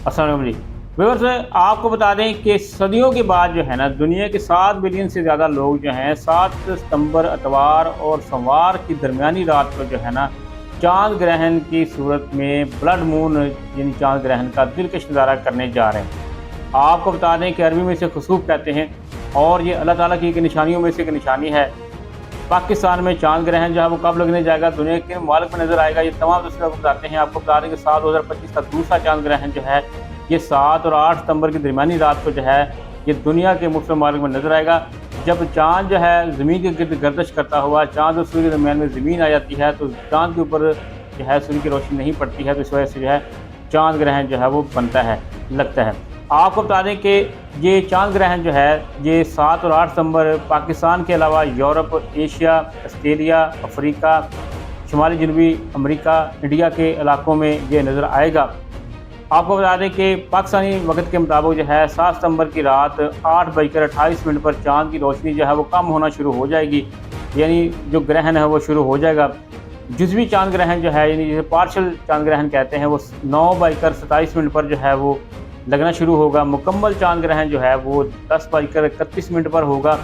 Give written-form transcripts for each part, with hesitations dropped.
अस्सलाम वालेकुम जी। व्यूअर्स, आपको बता दें कि सदियों के बाद जो है ना दुनिया के 7 बिलियन से ज़्यादा लोग जो हैं 7 सितंबर इतवार और सोमवार की दरमियानी रात को जो है ना चाँद ग्रहण की सूरत में ब्लड मून यानी चाँद ग्रहण का दिलकश नज़ारा करने जा रहे हैं। आपको बता दें कि अरबी में इसे खुसूफ कहते हैं और ये अल्लाह ताला की एक निशानियों में से एक निशानी है। पाकिस्तान में चाँद ग्रहण जो है वो कब लगने जाएगा, दुनिया के मुमालिक में नज़र आएगा, ये तमाम तस्वीरें आपको बताते हैं। आपको बता दें कि साल 2025 का दूसरा चाँद ग्रहण जो है ये 7 और 8 सितंबर की दरमियानी रात को जो है ये दुनिया के मुख्तलिफ ममालिक में नज़र आएगा। जब चाँद जो है ज़मीन के गिर्द गर्दिश करता हुआ चाँद और सूर्य के दरमियान में ज़मीन आ जाती है तो चाँद के ऊपर जो है सूर्य की रोशनी नहीं पड़ती है, तो इस वजह से जो है चाँद ग्रहण जो है वो बनता है, लगता है। आपको बता दें कि ये चाँद ग्रहण जो है ये 7 और 8 सितंबर पाकिस्तान के अलावा यूरोप, एशिया, ऑस्ट्रेलिया, अफ्रीका, शुमाली जनूबी अमेरिका, इंडिया के इलाकों में ये नज़र आएगा। आपको बता दें कि पाकिस्तानी वक़्त के मुताबिक जो है 7 सितंबर की रात 8:28 पर चाँद की रोशनी जो है वो कम होना शुरू हो जाएगी, यानी जो ग्रहण है वो शुरू हो जाएगा। जुज़वी चाँद ग्रहण जो है यानी जिसे पार्शियल चाँद ग्रहण कहते हैं वो 9:27 पर जो है वो लगना शुरू होगा। मुकम्मल चाँद ग्रहण जो है वो 10:31 पर होगा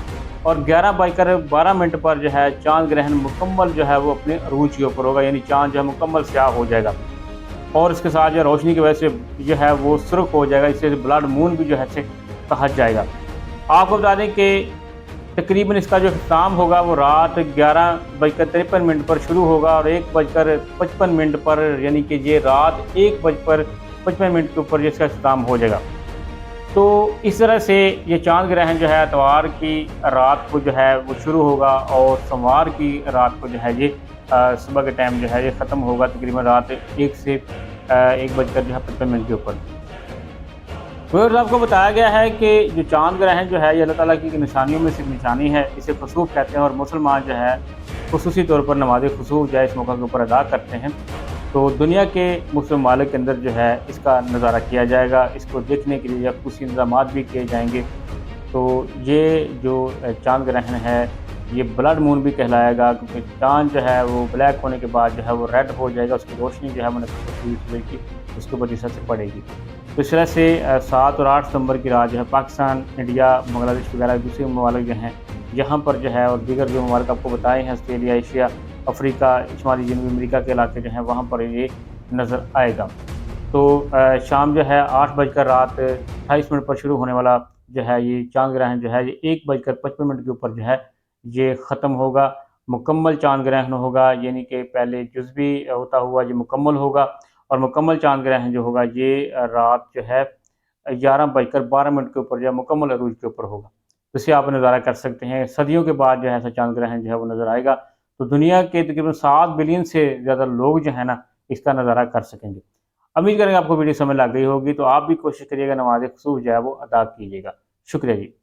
और 11:12 पर जो है चाँद ग्रहण मुकम्मल जो है वो अपने अरूज के ऊपर होगा, यानी चाँद जो है मुकम्मल स्याह हो जाएगा और इसके साथ जो रोशनी की वजह से जो है वो सुर्ख हो जाएगा, इससे ब्लड मून भी जो है इसे कहा जाएगा। आपको बता दें कि तकरीबन इसका जो इख्तिताम होगा वो रात 11:53 पर शुरू होगा और 1:55 पर यानी कि ये रात 1:55 के ऊपर इसका इख्तिताम हो जाएगा। तो इस तरह से ये चाँद ग्रहण जो है इतवार की रात को जो है वो शुरू होगा और सोमवार की रात को जो है ये सुबह के टाइम जो है ये ख़त्म होगा तकरीबन रात 1 से 1:55 के ऊपर। व्यूअर्स, आपको बताया गया है कि जो चाँद ग्रहण जो है ये अल्लाह ताला की निशानियों में से एक निशानी है, इसे खुसूफ कहते हैं और मुसलमान जो है खुसूसी तौर पर नमाज़ खुसूफ जो है इस मौका के ऊपर अदा करते हैं। तो दुनिया के मुस्लिम ममालिक के अंदर जो है इसका नज़ारा किया जाएगा, इसको देखने के लिए कुछ इंतज़ामात भी किए जाएंगे। तो ये जो चाँद ग्रहण है ये ब्लड मून भी कहलाएगा, क्योंकि चाँद जो है वो ब्लैक होने के बाद जो है वो रेड हो जाएगा, उसकी रोशनी जो है सूरज की उसके ऊपर जिस तरह से पड़ेगी। तो इस तरह से 7 और 8 सितंबर की रात जो है पाकिस्तान, इंडिया, बांग्लादेश वगैरह दूसरे ममालिक जो हैं यहाँ पर जो है और दीगर जो ममालिक आपको बताए हैं ऑस्ट्रेलिया, एशिया, अफ्रीका, शुमाली जनूबी अमेरिका के इलाके जो हैं वहाँ पर ये नज़र आएगा। तो शाम जो है 8 बजकर रात 28 पर शुरू होने वाला जो है ये चाँद ग्रहण जो है ये 1:55 के ऊपर जो है ये ख़त्म होगा। मुकम्मल चाँद ग्रहण होगा, यानी कि पहले जुज़वी होता हुआ ये मुकम्मल होगा और मुकम्मल चाँद ग्रहण जो होगा ये रात जो है 11:12 के ऊपर जो है मुकम्मल अरूज के ऊपर होगा। तो इसे आप नज़ारा कर सकते हैं। सदियों के बाद जो है ऐसा चाँद ग्रहण जो है वो नज़र आएगा। तो दुनिया के तकरीबन 7 बिलियन से ज़्यादा लोग जो है ना इसका नज़ारा कर सकेंगे। उम्मीद करेंगे आपको वीडियो समझ लग गई होगी, तो आप भी कोशिश करिएगा नमाज़ खुसूफ जो है वो अदा कीजिएगा। शुक्रिया जी।